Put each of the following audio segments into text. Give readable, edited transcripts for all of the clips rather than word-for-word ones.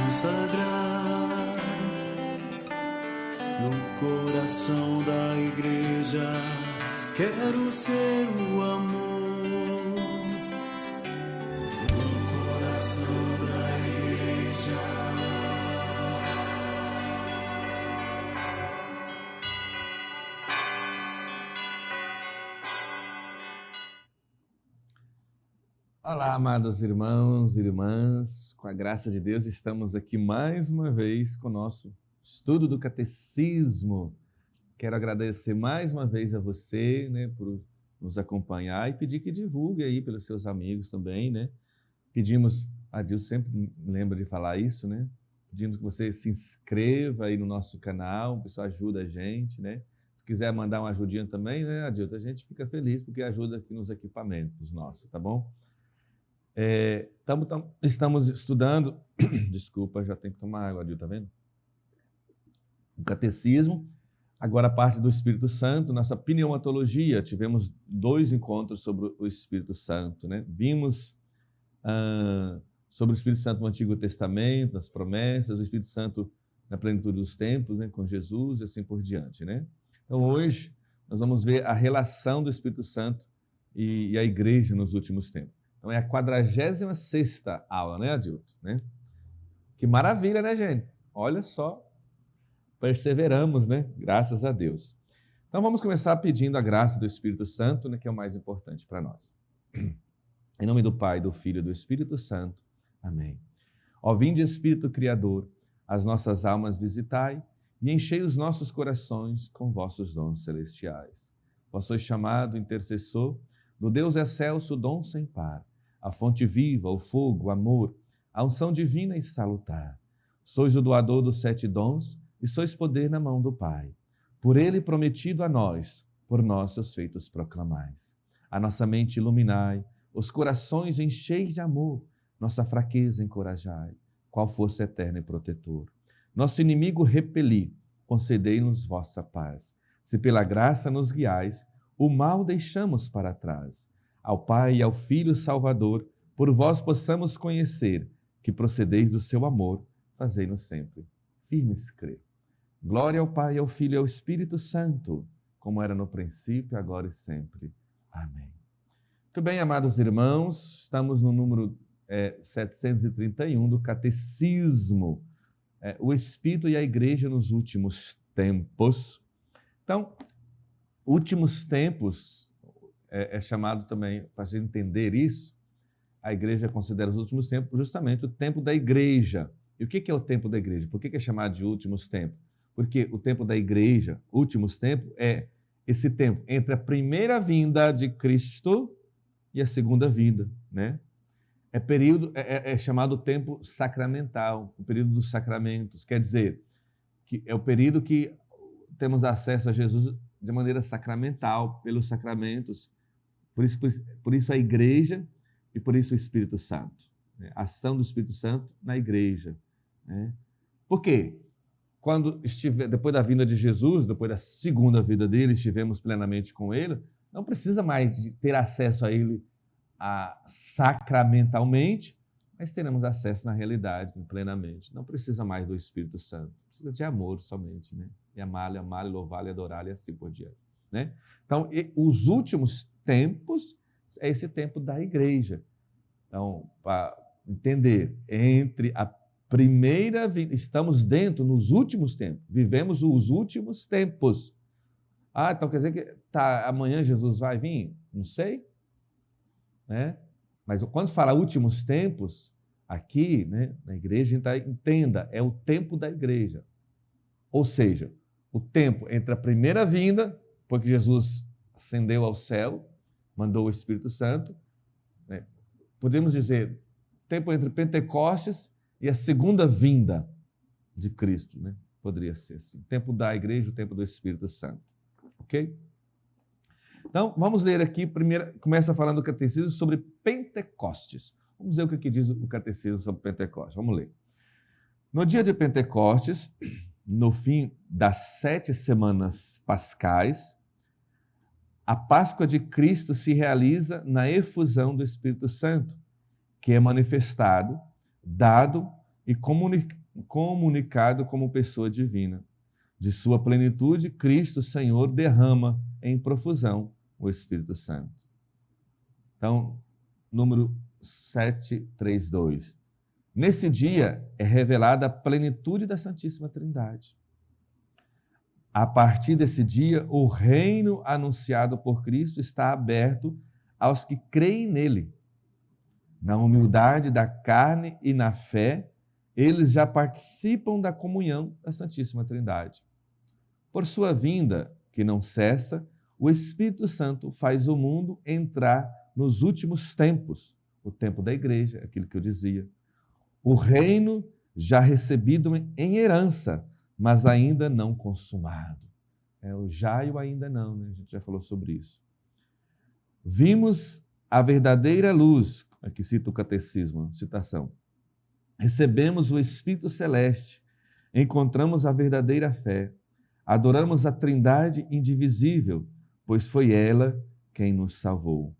consagrar no coração da igreja. Quero ser o amor no coração da igreja. Olá, amados irmãos e irmãs, com a graça de Deus estamos aqui mais uma vez com o nosso estudo do Catecismo. Quero agradecer mais uma vez a você, por nos acompanhar e pedir que divulgue aí pelos seus amigos também, Pedimos, a Deus sempre me lembra de falar isso, Pedimos que você se inscreva aí no nosso canal, isso ajuda a gente, Se quiser mandar uma ajudinha também, Adilton, a gente fica feliz porque ajuda aqui nos equipamentos nossos, tá bom? Estamos estudando, desculpa, já tenho que tomar água, Adilton, tá vendo? O Catecismo, agora a parte do Espírito Santo, nossa pneumatologia, tivemos 2 encontros sobre o Espírito Santo, Vimos sobre o Espírito Santo no Antigo Testamento, as promessas, o Espírito Santo na plenitude dos tempos, com Jesus e assim por diante, Então hoje nós vamos ver a relação do Espírito Santo e a igreja nos últimos tempos. Então é a 46ª aula, Adilton? Que maravilha, gente? Olha só, perseveramos, Graças a Deus. Então vamos começar pedindo a graça do Espírito Santo, que é o mais importante para nós. Em nome do Pai, do Filho e do Espírito Santo. Amém. Ó vinde Espírito Criador, as nossas almas visitai e enchei os nossos corações com vossos dons celestiais. Vós sois chamado intercessor do Deus excelso, dom sem par, a fonte viva, o fogo, o amor, a unção divina e salutar. Sois o doador dos 7 dons e sois poder na mão do Pai. Por ele prometido a nós, por nós seus feitos proclamais. A nossa mente iluminai, os corações encheis de amor, nossa fraqueza encorajai, qual força eterna e protetor. Nosso inimigo repeli, concedei-nos vossa paz. Se pela graça nos guiais, o mal deixamos para trás. Ao Pai e ao Filho Salvador, por vós possamos conhecer, que procedeis do seu amor, fazei-nos sempre firmes crer. Glória ao Pai, ao Filho e ao Espírito Santo, como era no princípio, agora e sempre. Amém. Muito bem, amados irmãos, estamos no número 731 do Catecismo, o Espírito e a Igreja nos últimos tempos. Então, últimos tempos é chamado também, para a gente entender isso, a Igreja considera os últimos tempos justamente o tempo da Igreja. E o que é o tempo da Igreja? Por que é chamado de últimos tempos? Porque o tempo da Igreja, últimos tempos, é esse tempo entre a primeira vinda de Cristo e a segunda vinda, É chamado tempo sacramental, o período dos sacramentos. Quer dizer, que é o período que temos acesso a Jesus de maneira sacramental, pelos sacramentos. Por isso a Igreja e por isso o Espírito Santo. A ação do Espírito Santo na Igreja. Por quê? Depois da vinda de Jesus, depois da segunda vida dele, estivemos plenamente com ele, não precisa mais de ter acesso a ele sacramentalmente, mas teremos acesso na realidade, plenamente. Não precisa mais do Espírito Santo, precisa de amor somente, E amá-lo, louvá-lo, adorá-lo e assim por diante, Então, os últimos tempos é esse tempo da Igreja. Então, para entender, entre a primeira vida, estamos nos últimos tempos, vivemos os últimos tempos. Então quer dizer que amanhã Jesus vai vir? Não sei. Mas quando fala últimos tempos, aqui, na igreja, a gente entenda, é o tempo da igreja. Ou seja, o tempo entre a primeira vinda, porque Jesus ascendeu ao céu, mandou o Espírito Santo, podemos dizer, tempo entre Pentecostes e a segunda vinda de Cristo, Poderia ser assim. O tempo da igreja, o tempo do Espírito Santo. Ok? Então, vamos ler aqui, primeiro, começa falando do Catecismo sobre Pentecostes. Vamos ver o que diz o Catecismo sobre Pentecostes. Vamos ler. No dia de Pentecostes, no fim das 7 semanas pascais, a Páscoa de Cristo se realiza na efusão do Espírito Santo, que é manifestado, dado e comunicado como pessoa divina. De sua plenitude, Cristo, Senhor, derrama em profusão o Espírito Santo. Então, número 732. Nesse dia é revelada a plenitude da Santíssima Trindade. A partir desse dia, o reino anunciado por Cristo está aberto aos que creem nele. Na humildade da carne e na fé, eles já participam da comunhão da Santíssima Trindade. Por sua vinda, que não cessa, o Espírito Santo faz o mundo entrar nos últimos tempos, o tempo da igreja, aquilo que eu dizia. O reino já recebido em herança, mas ainda não consumado. O já e o ainda não, né? A gente já falou sobre isso. Vimos a verdadeira luz, aqui cita o catecismo, citação. Recebemos o Espírito Celeste, encontramos a verdadeira fé, adoramos a Trindade indivisível, pois foi ela quem nos salvou.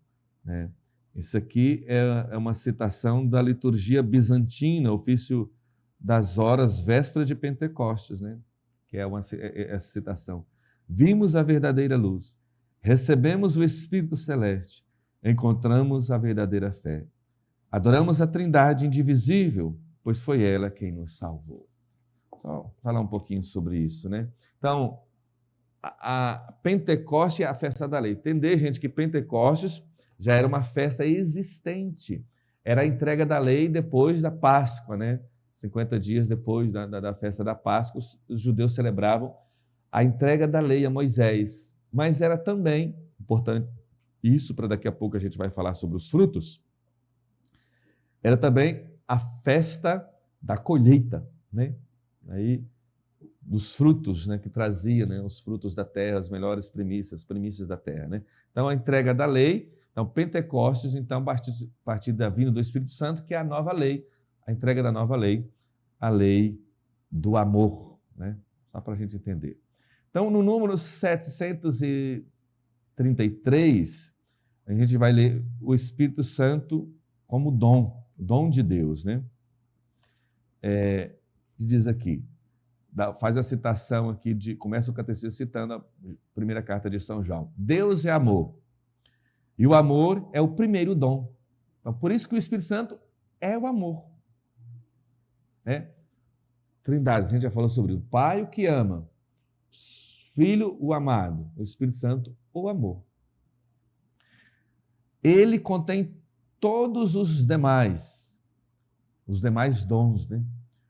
Isso aqui é uma citação da liturgia bizantina, ofício das horas vésperas de Pentecostes, né? Que é essa citação. Vimos a verdadeira luz, recebemos o Espírito Celeste, encontramos a verdadeira fé. Adoramos a Trindade indivisível, pois foi ela quem nos salvou. Só falar um pouquinho sobre isso, né? Então, a Pentecoste é a festa da lei. Entender, gente, que Pentecostes já era uma festa existente. Era a entrega da lei depois da Páscoa, né? 50 dias depois da festa da Páscoa, os judeus celebravam a entrega da lei a Moisés. Mas era também, importante, isso para daqui a pouco a gente vai falar sobre os frutos, era também a festa da colheita, né? Aí, dos frutos, né, que trazia, né, os frutos da terra, as melhores primícias da terra, né? Então, a entrega da lei, então, Pentecostes, então, a partir da vinda do Espírito Santo, que é a nova lei, a entrega da nova lei, a lei do amor, né? Só para a gente entender. Então, no número 733, a gente vai ler o Espírito Santo como dom de Deus, né? Diz aqui, faz a citação aqui, começa o catecismo citando a primeira carta de São João. Deus é amor, e o amor é o primeiro dom. Então, por isso que o Espírito Santo é o amor. Trindade, a gente já falou sobre o Pai, o que ama, Filho, o amado, o Espírito Santo, o amor. Ele contém todos os demais dons, né?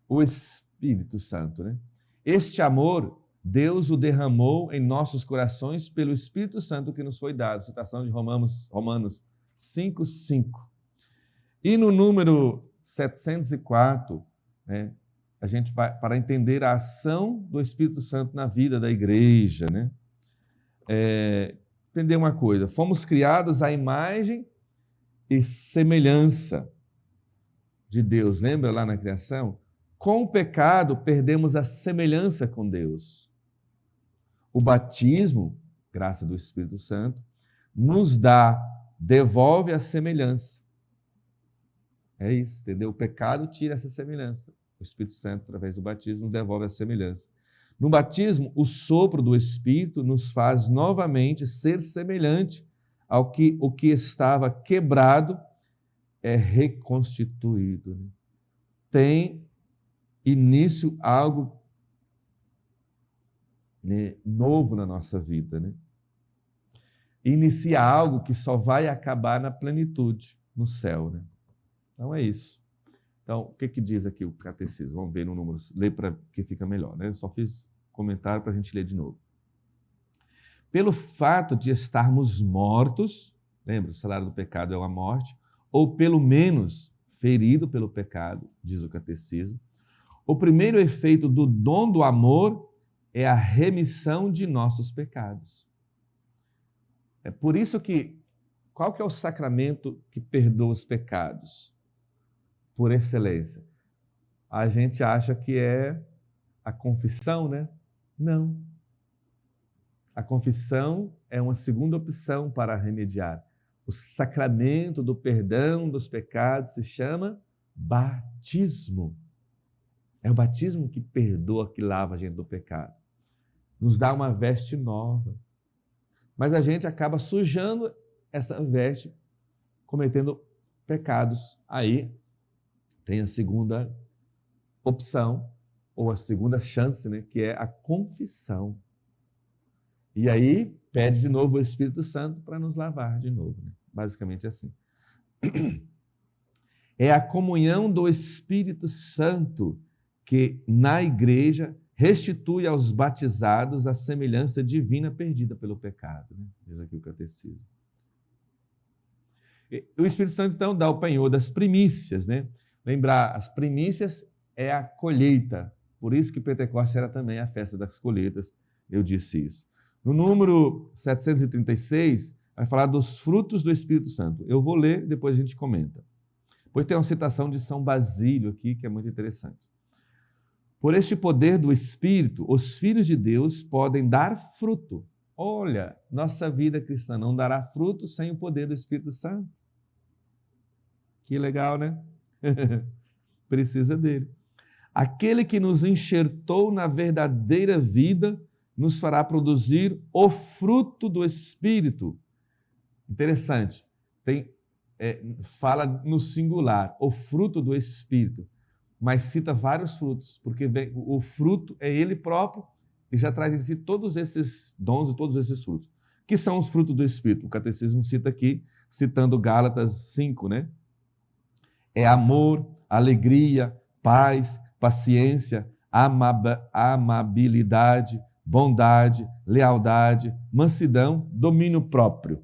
O Espírito Santo, né? Este amor, Deus o derramou em nossos corações pelo Espírito Santo que nos foi dado. Citação de Romanos 5:5. E no número 704, né, a gente vai, para entender a ação do Espírito Santo na vida da igreja, né? Entender uma coisa, fomos criados à imagem e semelhança de Deus. Lembra lá na criação? Com o pecado, perdemos a semelhança com Deus. O batismo, graça do Espírito Santo, devolve a semelhança. É isso, entendeu? O pecado tira essa semelhança. O Espírito Santo, através do batismo, devolve a semelhança. No batismo, o sopro do Espírito nos faz novamente ser semelhante ao que o que estava quebrado é reconstituído. Né? Tem início algo, né, novo na nossa vida. Né? Inicia algo que só vai acabar na plenitude, no céu. Né? Então é isso. Então, o que diz aqui o catecismo? Vamos ver no número, ler para que fica melhor. Né? Eu só fiz comentário para a gente ler de novo. Pelo fato de estarmos mortos, lembra, o salário do pecado é a morte, ou pelo menos ferido pelo pecado, diz o catecismo, o primeiro efeito do dom do amor é a remissão de nossos pecados. É por isso que, qual que é o sacramento que perdoa os pecados? Por excelência. A gente acha que é a confissão, né? Não. A confissão é uma segunda opção para remediar. O sacramento do perdão dos pecados se chama batismo. É o batismo que perdoa, que lava a gente do pecado. Nos dá uma veste nova. Mas a gente acaba sujando essa veste, cometendo pecados. Aí tem a segunda opção, ou a segunda chance, né, que é a confissão. E aí pede de novo o Espírito Santo para nos lavar de novo. Né? Basicamente assim. É a comunhão do Espírito Santo que, na igreja, restitui aos batizados a semelhança divina perdida pelo pecado. Né? Diz aqui o catecismo. O Espírito Santo, então, dá o penhor das primícias. Né? Lembrar, as primícias é a colheita. Por isso que Pentecostes era também a festa das colheitas. Eu disse isso. No número 736, vai falar dos frutos do Espírito Santo. Eu vou ler, depois a gente comenta. Depois tem uma citação de São Basílio aqui, que é muito interessante. Por este poder do Espírito, os filhos de Deus podem dar fruto. Olha, nossa vida cristã não dará fruto sem o poder do Espírito Santo. Que legal, né? Precisa dele. Aquele que nos enxertou na verdadeira vida nos fará produzir o fruto do Espírito. Interessante. Fala no singular, o fruto do Espírito, mas cita vários frutos, porque o fruto é ele próprio e já traz em si todos esses dons e todos esses frutos. Que são os frutos do Espírito? O Catecismo cita aqui, citando Gálatas 5, né? É amor, alegria, paz, paciência, amabilidade, bondade, lealdade, mansidão, domínio próprio.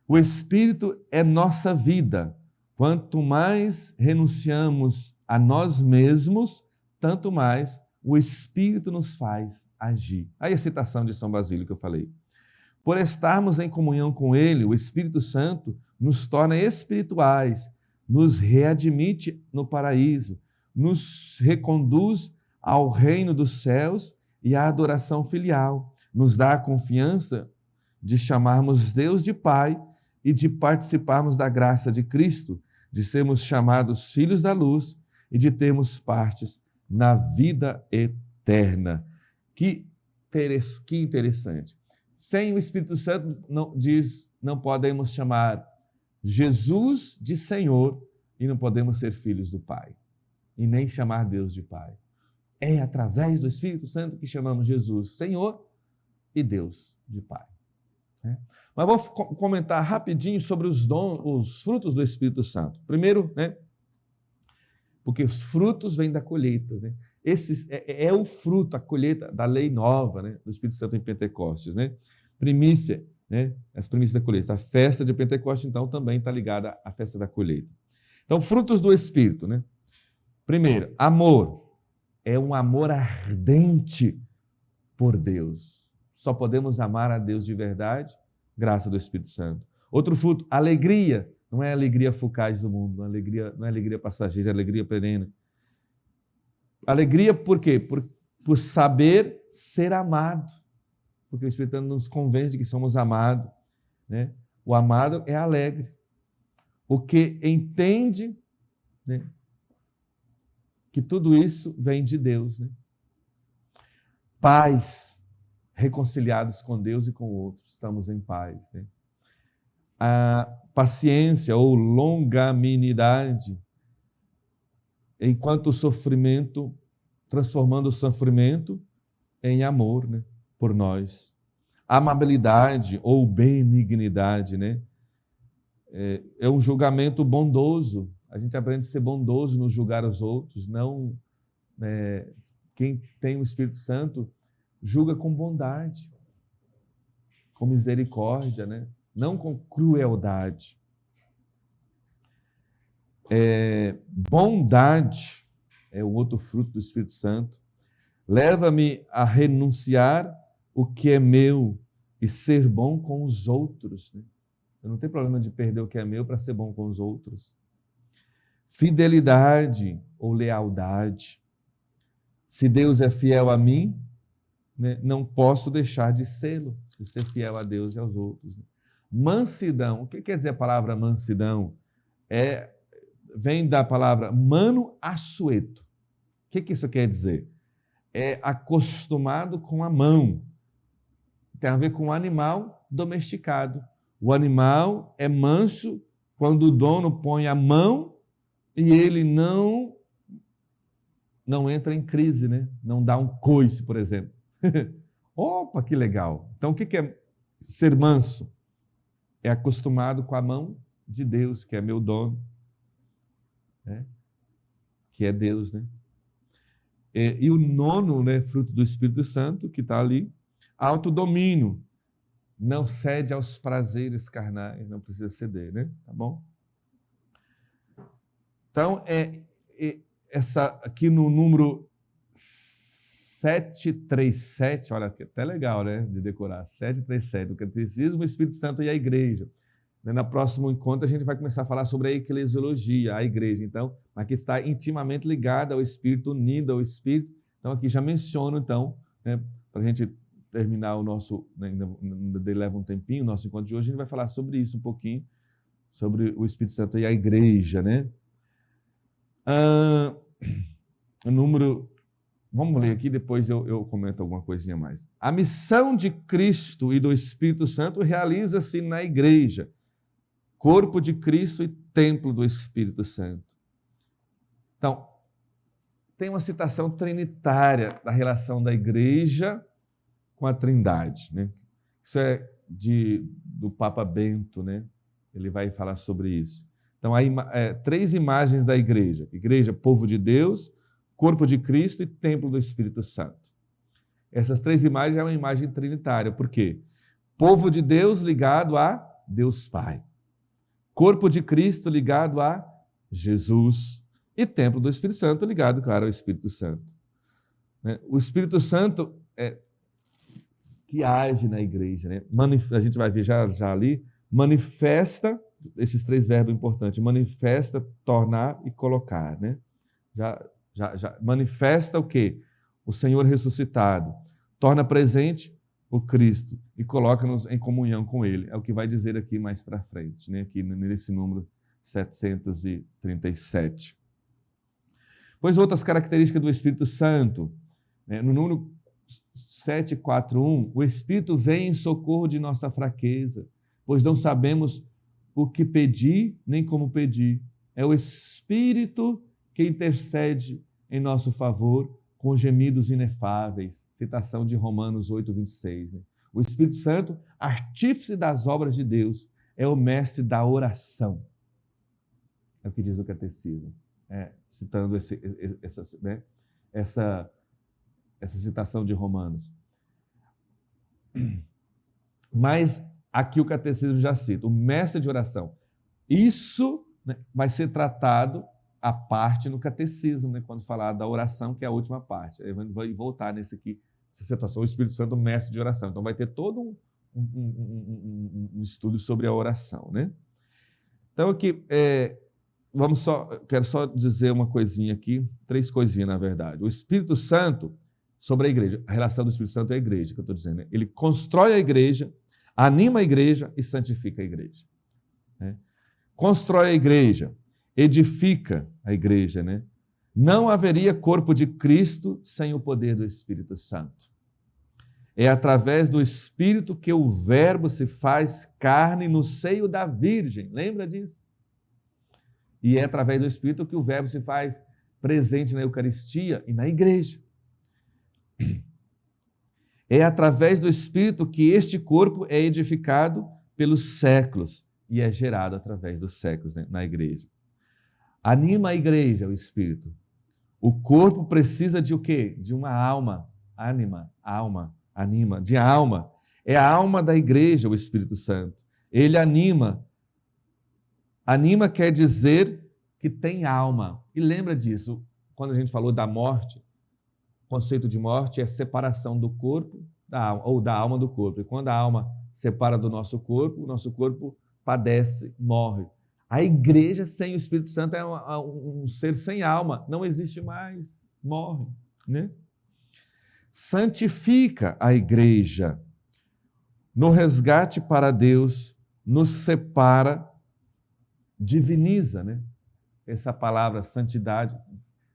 O Espírito é nossa vida. Quanto mais renunciamos a nós mesmos, tanto mais o Espírito nos faz agir. Aí a citação de São Basílio que eu falei. Por estarmos em comunhão com Ele, o Espírito Santo nos torna espirituais, nos readmite no paraíso, nos reconduz ao reino dos céus e à adoração filial, nos dá a confiança de chamarmos Deus de Pai e de participarmos da graça de Cristo, de sermos chamados filhos da luz e de termos partes na vida eterna. Que interessante. Sem o Espírito Santo, não podemos chamar Jesus de Senhor e não podemos ser filhos do Pai, e nem chamar Deus de Pai. É através do Espírito Santo que chamamos Jesus Senhor e Deus de Pai. Mas vou comentar rapidinho sobre os frutos do Espírito Santo. Primeiro, né, porque os frutos vêm da colheita. Né? Esse é o fruto, a colheita da lei nova, né, do Espírito Santo em Pentecostes. Né? Primícia, né, as primícias da colheita. A festa de Pentecostes, então, também está ligada à festa da colheita. Então, frutos do Espírito. Né? Primeiro, amor. É um amor ardente por Deus. Só podemos amar a Deus de verdade, graça do Espírito Santo. Outro fruto, alegria. Não é alegria fugaz do mundo, não é alegria passageira, é alegria perene. Alegria por quê? Por saber ser amado. Porque o Espírito Santo nos convence de que somos amados. Né? O amado é alegre. O que entende, né, que tudo isso vem de Deus. Né? Paz. Reconciliados com Deus e com outros, estamos em paz. Né? A paciência ou longanimidade, enquanto o sofrimento, transformando o sofrimento em amor, né, por nós. Amabilidade ou benignidade, né? É um julgamento bondoso. A gente aprende a ser bondoso no julgar os outros, não quem tem o Espírito Santo julga com bondade, com misericórdia, né? Não com crueldade. Bondade é o outro fruto do Espírito Santo. Leva-me a renunciar o que é meu e ser bom com os outros. Né? Eu não tenho problema de perder o que é meu para ser bom com os outros. Fidelidade ou lealdade. Se Deus é fiel a mim, né, não posso deixar de ser fiel a Deus e aos outros. Mansidão. O que quer dizer a palavra mansidão? Vem da palavra mano assueto, que isso quer dizer? É acostumado com a mão. Tem a ver com o animal domesticado. O animal é manso quando o dono põe a mão e ele não entra em crise, né? Não dá um coice, por exemplo. Opa, que legal! Então, o que é ser manso? É acostumado com a mão de Deus, que é meu dono, né? Que é Deus, né? E o nono, né, fruto do Espírito Santo, que está ali, autodomínio. Não cede aos prazeres carnais, não precisa ceder, né? Tá bom? Então, essa aqui no número 737, olha, até legal, né, de decorar, 737, o Catecismo, o Espírito Santo e a Igreja. No próximo encontro, a gente vai começar a falar sobre a eclesiologia, a Igreja. Então, aqui está intimamente ligada ao Espírito, unida ao Espírito. Então, aqui já menciono, então, né, para a gente terminar o nosso, né, ainda leva um tempinho, o nosso encontro de hoje, a gente vai falar sobre isso um pouquinho, sobre o Espírito Santo e a Igreja, né? Vamos ler aqui, depois eu comento alguma coisinha mais. A missão de Cristo e do Espírito Santo realiza-se na Igreja, corpo de Cristo e templo do Espírito Santo. Então, tem uma citação trinitária da relação da Igreja com a Trindade, né? Isso é do Papa Bento, né? Ele vai falar sobre isso. Então, há 3 imagens da Igreja. Igreja, povo de Deus, corpo de Cristo e templo do Espírito Santo. Essas 3 imagens é uma imagem trinitária. Por quê? Povo de Deus ligado a Deus Pai. Corpo de Cristo ligado a Jesus. E templo do Espírito Santo ligado, claro, ao Espírito Santo. O Espírito Santo que age na igreja, né? A gente vai ver já ali, manifesta, esses 3 verbos importantes, manifesta, tornar e colocar, né? Já manifesta o quê? O Senhor ressuscitado, torna presente o Cristo e coloca-nos em comunhão com Ele. É o que vai dizer aqui mais para frente, né? Aqui nesse número 737. Pois outras características do Espírito Santo, né? No número 741, o Espírito vem em socorro de nossa fraqueza, pois não sabemos o que pedir nem como pedir. É o Espírito que intercede em nosso favor com gemidos inefáveis. Citação de Romanos 8:26. Né? O Espírito Santo, artífice das obras de Deus, é o mestre da oração. É o que diz o Catecismo. Citando essa citação de Romanos. Mas aqui o Catecismo já cita, o mestre de oração. Isso, né, vai ser tratado à parte no Catecismo, né, quando falar da oração, que é a última parte. Aí vai voltar nesse aqui, essa situação, o Espírito Santo, mestre de oração. Então vai ter todo um estudo sobre a oração, né? Então aqui, quero só dizer uma coisinha aqui, 3 coisinhas na verdade. O Espírito Santo, sobre a igreja, a relação do Espírito Santo é a igreja, que eu estou dizendo, né? Ele constrói a igreja, anima a igreja e santifica a igreja. Né? Constrói a igreja, edifica a igreja. Né? Não haveria corpo de Cristo sem o poder do Espírito Santo. É através do Espírito que o Verbo se faz carne no seio da Virgem. Lembra disso? E é através do Espírito que o Verbo se faz presente na Eucaristia e na igreja. É através do Espírito que este corpo é edificado pelos séculos e é gerado através dos séculos, né, na igreja. Anima a igreja, o Espírito. O corpo precisa de o quê? De uma alma. Anima, de alma. É a alma da igreja, o Espírito Santo. Ele anima. Anima quer dizer que tem alma. E lembra disso, quando a gente falou da morte, o conceito de morte é separação do corpo da alma, ou da alma do corpo. E quando a alma separa do nosso corpo, o nosso corpo padece, morre. A igreja sem o Espírito Santo é um ser sem alma, não existe mais, morre. Né? Santifica a igreja. No resgate para Deus, nos separa, diviniza, né? Essa palavra santidade.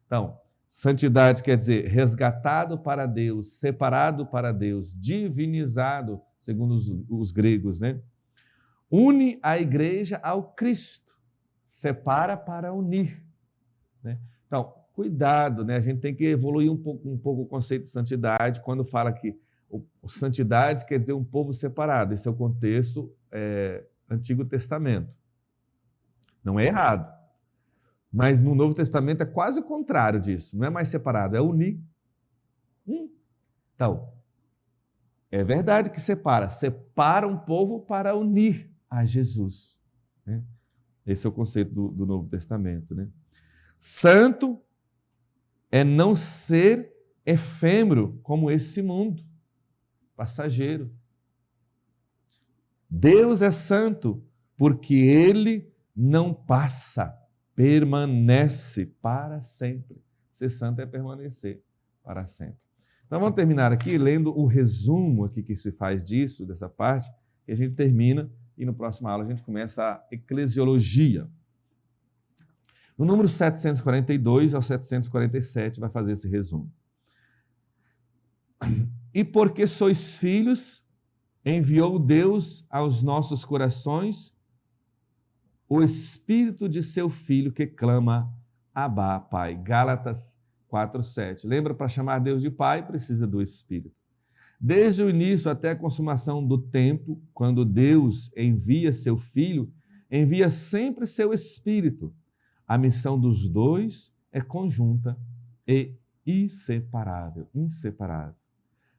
Então, Santidade quer dizer resgatado para Deus, separado para Deus, divinizado, segundo os gregos, né? Une a igreja ao Cristo, separa para unir, né? Então, cuidado, né? A gente tem que evoluir um pouco o conceito de santidade quando fala que santidade quer dizer um povo separado. Esse é o contexto Antigo Testamento. Não é errado. Mas no Novo Testamento é quase o contrário disso. Não é mais separado, é unir. Então, é verdade que separa um povo para unir a Jesus, né? Esse é o conceito do Novo Testamento, né? Santo é não ser efêmero como esse mundo, passageiro. Deus é santo porque Ele não passa, permanece para sempre. Ser santo é permanecer para sempre. Então vamos terminar aqui lendo o resumo aqui que se faz disso, dessa parte, que a gente termina e no próximo aula a gente começa a eclesiologia. No número 742 ao 747 vai fazer esse resumo. E porque sois filhos, enviou Deus aos nossos corações o Espírito de seu Filho que clama, Abá, Pai. Gálatas 4:7. Lembra, para chamar Deus de Pai, precisa do Espírito. Desde o início até a consumação do tempo, quando Deus envia seu Filho, envia sempre seu Espírito. A missão dos dois é conjunta e inseparável.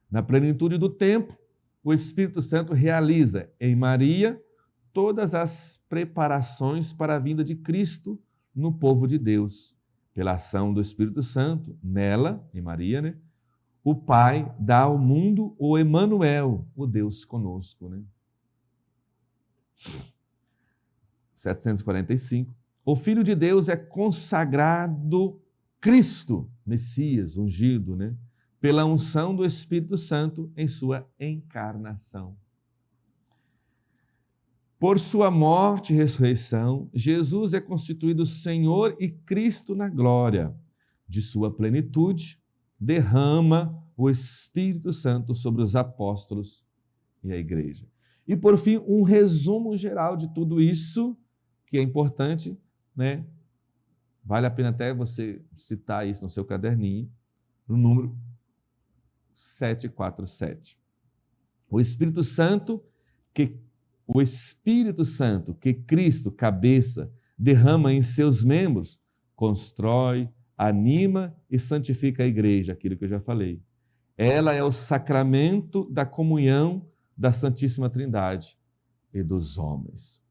Na plenitude do tempo, o Espírito Santo realiza em Maria todas as preparações para a vinda de Cristo no povo de Deus. Pela ação do Espírito Santo, nela, em Maria, né, o Pai dá ao mundo o Emanuel, o Deus conosco, né? 745. O Filho de Deus é consagrado Cristo, Messias, ungido, né, pela unção do Espírito Santo em sua encarnação. Por sua morte e ressurreição, Jesus é constituído Senhor e Cristo na glória. De sua plenitude, derrama o Espírito Santo sobre os apóstolos e a igreja. E, por fim, um resumo geral de tudo isso, que é importante, né? Vale a pena até você citar isso no seu caderninho, no número 747. O Espírito Santo, que Cristo, cabeça, derrama em seus membros, constrói, anima e santifica a igreja, aquilo que eu já falei. Ela é o sacramento da comunhão da Santíssima Trindade e dos homens.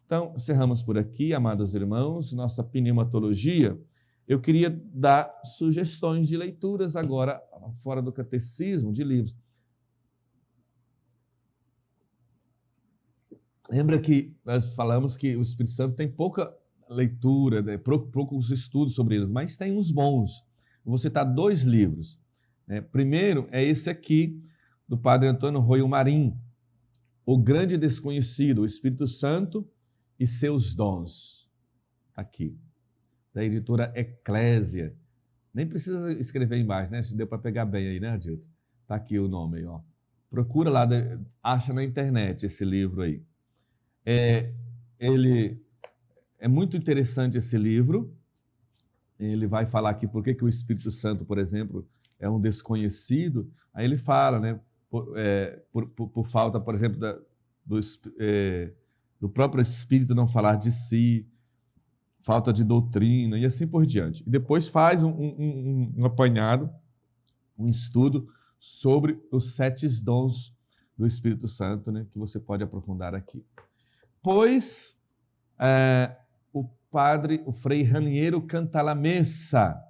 Então, encerramos por aqui, amados irmãos, nossa pneumatologia. Eu queria dar sugestões de leituras agora, fora do catecismo, de livros. Lembra que nós falamos que o Espírito Santo tem pouca leitura, né, poucos estudos sobre ele, mas tem uns bons. Vou citar 2 livros. Primeiro é esse aqui, do padre Antônio Royo Marim, O Grande Desconhecido, o Espírito Santo e seus dons. Aqui, da editora Eclésia. Nem precisa escrever embaixo, né? Deu para pegar bem aí, né, Adilton? Está aqui o nome aí, ó. Procura lá, acha na internet esse livro aí. Ele é muito interessante esse livro. Ele vai falar aqui por que o Espírito Santo, por exemplo, é um desconhecido. Aí ele fala, né, por falta, por exemplo, do próprio Espírito não falar de si, falta de doutrina e assim por diante. E depois faz um apanhado, um estudo sobre os 7 dons do Espírito Santo, né, que você pode aprofundar aqui. Pois o Frei Raniero Cantalamessa,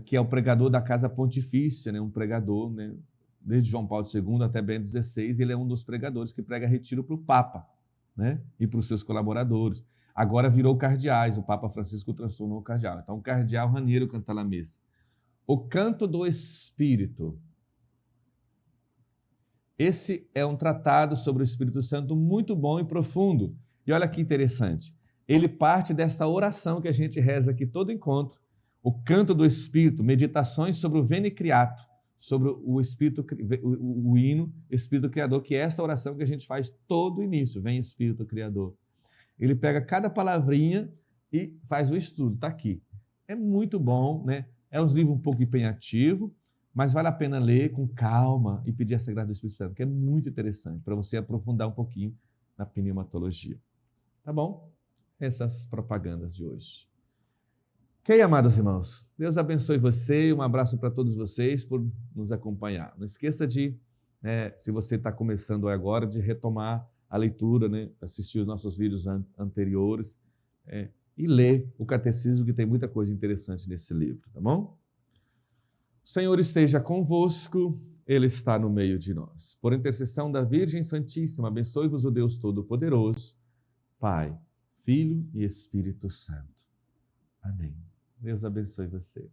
que é o pregador da Casa Pontifícia, né, um pregador, né, desde João Paulo II até Bento XVI, ele é um dos pregadores que prega retiro para o Papa, né, e para os seus colaboradores. Agora virou cardeais, o Papa Francisco transformou o cardeal. Então, o cardeal Raniero Cantalamessa. O Canto do Espírito. Esse é um tratado sobre o Espírito Santo muito bom e profundo. E olha que interessante. Ele parte desta oração que a gente reza aqui todo encontro. o canto do Espírito, meditações sobre o Veni Creator, sobre o Espírito, o hino Espírito Criador, que é essa oração que a gente faz todo início, vem Espírito Criador. Ele pega cada palavrinha e faz o estudo, está aqui. É muito bom, né? É um livro um pouco empenhativo, mas vale a pena ler com calma e pedir a graça do Espírito Santo, que é muito interessante, para você aprofundar um pouquinho na pneumatologia. Tá bom? Essas propagandas de hoje. Ok, amados irmãos? Deus abençoe você, um abraço para todos vocês por nos acompanhar. Não esqueça de, se você está começando agora, de retomar a leitura, né? Assistir os nossos vídeos anteriores e ler o Catecismo, que tem muita coisa interessante nesse livro, tá bom? O Senhor esteja convosco, Ele está no meio de nós. Por intercessão da Virgem Santíssima, abençoe-vos o Deus Todo-Poderoso, Pai, Filho e Espírito Santo. Amém. Deus abençoe você.